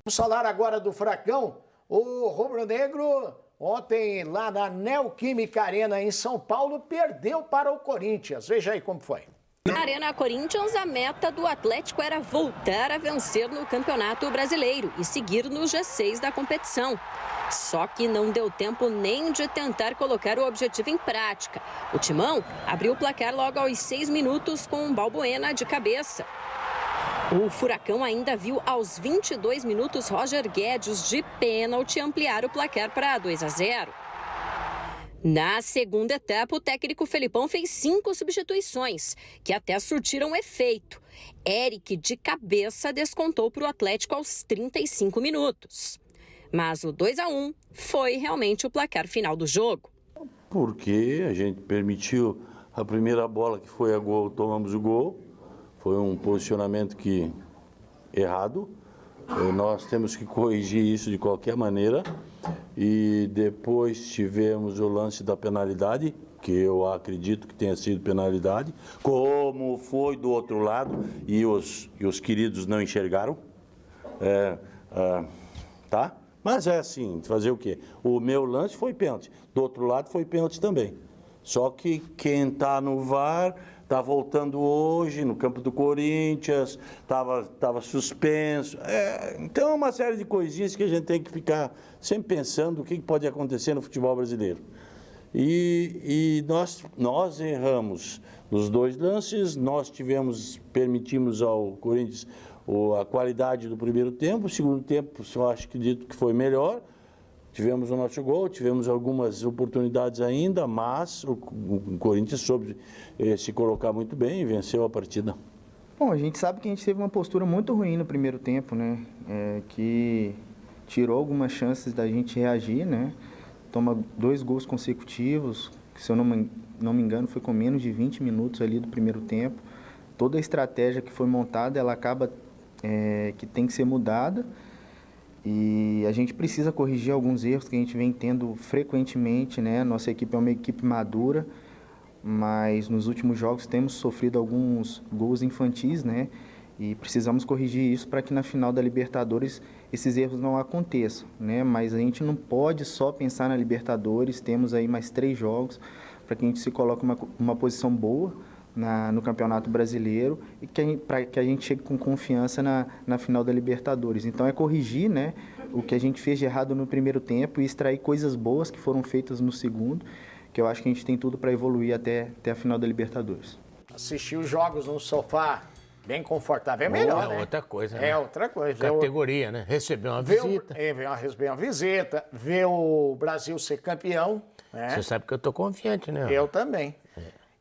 Vamos falar agora do Furacão. O rubro-negro, ontem lá na Neoquímica Arena em São Paulo, perdeu para o Corinthians. Veja aí como foi. Na Arena Corinthians, a meta do Atlético era voltar a vencer no Campeonato Brasileiro e seguir no G6 da competição. Só que não deu tempo nem de tentar colocar o objetivo em prática. O Timão abriu o placar logo aos 6 minutos com um Balbuena de cabeça. O Furacão ainda viu aos 22 minutos Roger Guedes de pênalti ampliar o placar para 2-0. Na segunda etapa, o técnico Felipão fez 5 substituições, que até surtiram efeito. Eric, de cabeça, descontou para o Atlético aos 35 minutos. Mas o 2-1 foi realmente o placar final do jogo. Porque a gente permitiu a primeira bola que foi a gol, tomamos o gol. Foi um posicionamento errado. Nós temos que corrigir isso de qualquer maneira. E depois tivemos o lance da penalidade, que eu acredito que tenha sido penalidade, como foi do outro lado, e os queridos não enxergaram. Tá? Mas é assim, fazer o quê? O meu lance foi pênalti, do outro lado foi pênalti também. Só que quem está no VAR está voltando hoje no campo do Corinthians, estava suspenso. Então é uma série de coisinhas que a gente tem que ficar sempre pensando o que pode acontecer no futebol brasileiro. E nós erramos nos 2 lances, nós permitimos ao Corinthians a qualidade do primeiro tempo, o segundo tempo eu acredito que foi melhor. Tivemos o nosso gol, tivemos algumas oportunidades ainda, mas o Corinthians soube se colocar muito bem e venceu a partida. Bom, a gente sabe que a gente teve uma postura muito ruim no primeiro tempo, né? Que tirou algumas chances da gente reagir, né? Toma 2 gols consecutivos, que se eu não me engano foi com menos de 20 minutos ali do primeiro tempo. Toda a estratégia que foi montada, ela acaba que tem que ser mudada. E a gente precisa corrigir alguns erros que a gente vem tendo frequentemente, né? Nossa equipe é uma equipe madura, mas nos últimos jogos temos sofrido alguns gols infantis, né? E precisamos corrigir isso para que na final da Libertadores esses erros não aconteçam, né? Mas a gente não pode só pensar na Libertadores, temos aí mais 3 jogos para que a gente se coloque uma posição boa no Campeonato Brasileiro e para que a gente chegue com confiança na final da Libertadores. Então é corrigir, né, o que a gente fez de errado no primeiro tempo e extrair coisas boas que foram feitas no segundo, que eu acho que a gente tem tudo para evoluir até a final da Libertadores. Assistir os jogos no sofá bem confortável é melhor, né? Outra coisa, né? É outra coisa. Categoria, né? Receber uma visita. Receber uma visita, ver o Brasil ser campeão. Né? Você sabe que eu tô confiante, né? Eu também.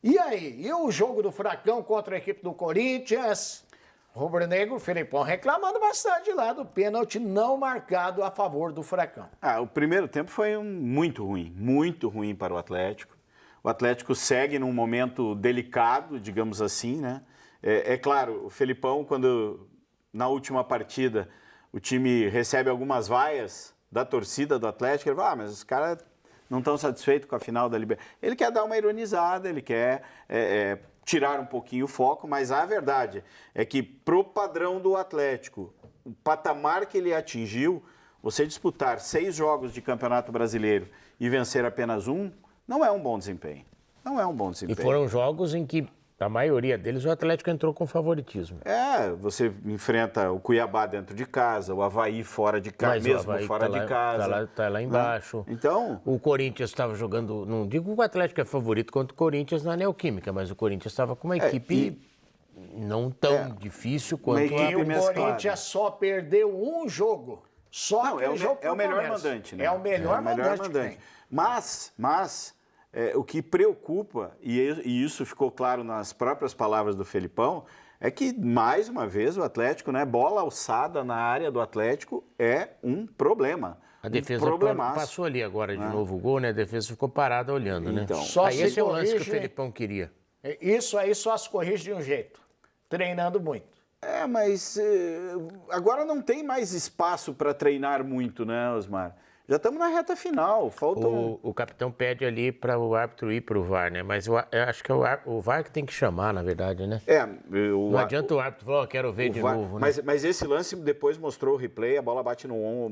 E aí, e o jogo do Furacão contra a equipe do Corinthians? Rubro-negro, Felipão reclamando bastante lá do pênalti não marcado a favor do Furacão. O primeiro tempo foi muito ruim para o Atlético. O Atlético segue num momento delicado, digamos assim, né? É claro, o Felipão, quando na última partida o time recebe algumas vaias da torcida do Atlético, ele fala, mas os caras não estão satisfeitos com a final da Libertadores. Ele quer dar uma ironizada, ele quer tirar um pouquinho o foco, mas a verdade é que pro padrão do Atlético, o patamar que ele atingiu, você disputar 6 jogos de Campeonato Brasileiro e vencer apenas 1, não é um bom desempenho. Não é um bom desempenho. E foram jogos em que, a maioria deles, o Atlético entrou com favoritismo. Você enfrenta o Cuiabá dentro de casa, o Avaí fora de casa, mesmo fora de casa. Tá lá embaixo. Né? Então, o Corinthians estava jogando, não digo que o Atlético é favorito contra o Corinthians na Neoquímica, mas o Corinthians estava com uma equipe não tão difícil quanto E o Corinthians só perdeu um jogo. É o melhor mandante, né? É o melhor mandante. Mas o que preocupa, e isso ficou claro nas próprias palavras do Felipão, é que, mais uma vez, o Atlético, né, bola alçada na área do Atlético é um problema. A defesa passou ali agora de novo o gol, né? A defesa ficou parada olhando, né? Então, esse é o lance que o Felipão queria. Isso aí só se corrige de um jeito, treinando muito. Mas agora não tem mais espaço para treinar muito, né, Osmar? Já estamos na reta final, faltam... O capitão pede ali para o árbitro ir para o VAR, né? Mas eu acho que é o VAR que tem que chamar, na verdade, né? Não adianta o árbitro falar, quero ver de novo, né? Mas esse lance depois mostrou o replay, a bola bate no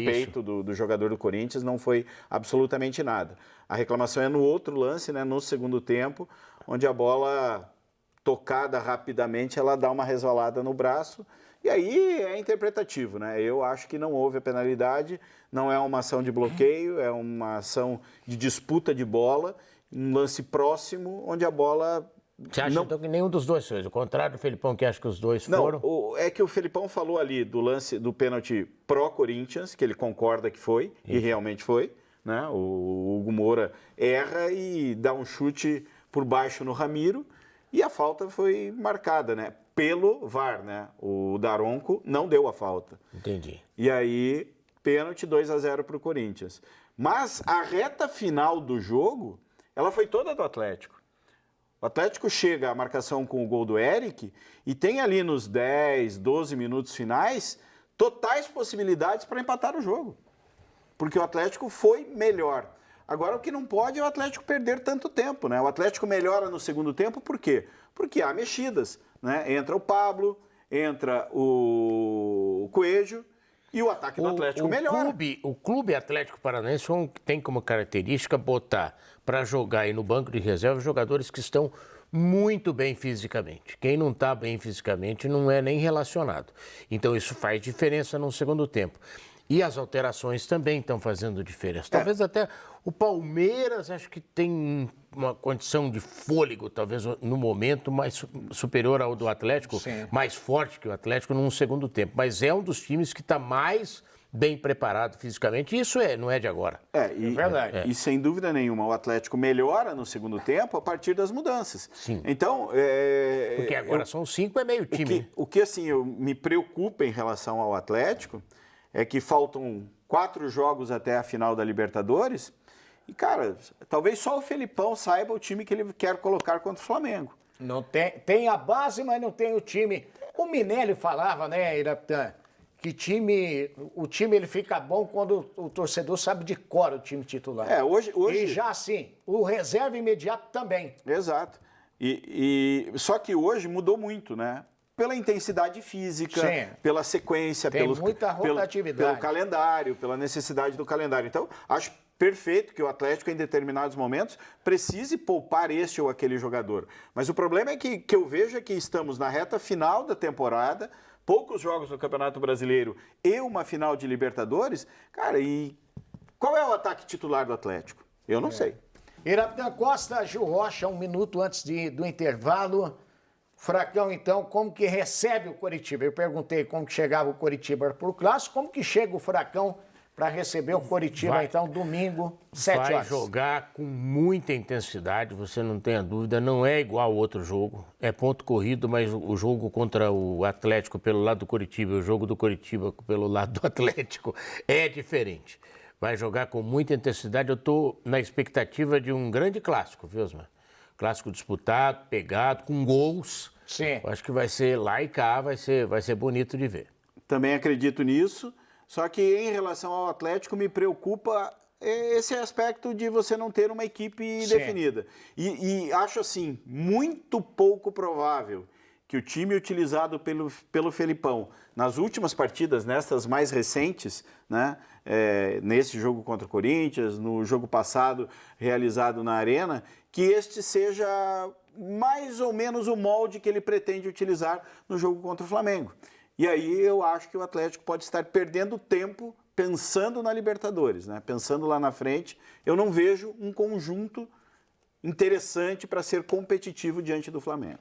peito do jogador do Corinthians, não foi absolutamente nada. A reclamação é no outro lance, né, no segundo tempo, onde a bola, tocada rapidamente, ela dá uma resvalada no braço. E aí é interpretativo, né? Eu acho que não houve a penalidade, não é uma ação de bloqueio, é uma ação de disputa de bola, um lance próximo, onde a bola... Você acha então que nenhum dos dois foi? O contrário do Felipão, que acha que os dois foram? Não, é que o Felipão falou ali do lance do pênalti pró-Corinthians, que ele concorda que foi, e realmente foi, né? O Hugo Moura erra e dá um chute por baixo no Ramiro, e a falta foi marcada, né? Pelo VAR, né? O Daronco não deu a falta. Entendi. E aí, pênalti 2-0 para o Corinthians. Mas a reta final do jogo, ela foi toda do Atlético. O Atlético chega à marcação com o gol do Eric e tem ali nos 10, 12 minutos finais totais possibilidades para empatar o jogo. Porque o Atlético foi melhor. Agora, o que não pode é o Atlético perder tanto tempo, né? O Atlético melhora no segundo tempo, por quê? Porque há mexidas, né? Entra o Pablo, entra o Coelho e o ataque do Atlético melhora. O Clube Atlético Paranaense tem como característica botar para jogar aí no banco de reserva jogadores que estão muito bem fisicamente. Quem não está bem fisicamente não é nem relacionado. Então, isso faz diferença no segundo tempo. E as alterações também estão fazendo diferença. Talvez até o Palmeiras, acho que tem uma condição de fôlego, talvez no momento, mais superior ao do Atlético, mais forte que o Atlético num segundo tempo. Mas é um dos times que está mais bem preparado fisicamente. Isso não é de agora. É verdade. E sem dúvida nenhuma, o Atlético melhora no segundo tempo a partir das mudanças. Sim. Então, porque agora são 5, é meio time. O que assim, me preocupa em relação ao Atlético é que faltam 4 jogos até a final da Libertadores e, cara, talvez só o Felipão saiba o time que ele quer colocar contra o Flamengo. Não tem a base, mas não tem o time. O Minelli falava, né, Irapitã, que o time ele fica bom quando o torcedor sabe de cor o time titular. Hoje... E já assim, o reserva imediato também. Exato. Só que hoje mudou muito, né? Pela intensidade física, pela sequência, muita rotatividade. pelo calendário, pela necessidade do calendário. Então, acho perfeito que o Atlético, em determinados momentos, precise poupar este ou aquele jogador. Mas o problema é que eu vejo é que estamos na reta final da temporada, poucos jogos no Campeonato Brasileiro e uma final de Libertadores. Cara, e qual é o ataque titular do Atlético? Eu não sei. Irapitã Costa, Gil Rocha, 1 minuto antes do intervalo. Furacão, então, como que recebe o Coritiba? Eu perguntei como que chegava o Coritiba para o Clássico, como que chega o Furacão para receber o Coritiba, então, domingo, 7 horas. Vai jogar com muita intensidade, você não tenha dúvida, não é igual ao outro jogo, é ponto corrido, mas o jogo contra o Atlético pelo lado do Coritiba e o jogo do Coritiba pelo lado do Atlético é diferente. Vai jogar com muita intensidade, eu estou na expectativa de um grande clássico, viu, Osmar? Clássico disputado, pegado, com gols. Sim. Eu acho que vai ser lá e cá, vai ser bonito de ver. Também acredito nisso, só que em relação ao Atlético me preocupa esse aspecto de você não ter uma equipe definida. E acho assim, muito pouco provável que o time utilizado pelo Felipão nas últimas partidas, nessas mais recentes, né, nesse jogo contra o Corinthians, no jogo passado realizado na Arena, que este seja mais ou menos o molde que ele pretende utilizar no jogo contra o Flamengo. E aí eu acho que o Atlético pode estar perdendo tempo pensando na Libertadores, né? Pensando lá na frente. Eu não vejo um conjunto interessante para ser competitivo diante do Flamengo.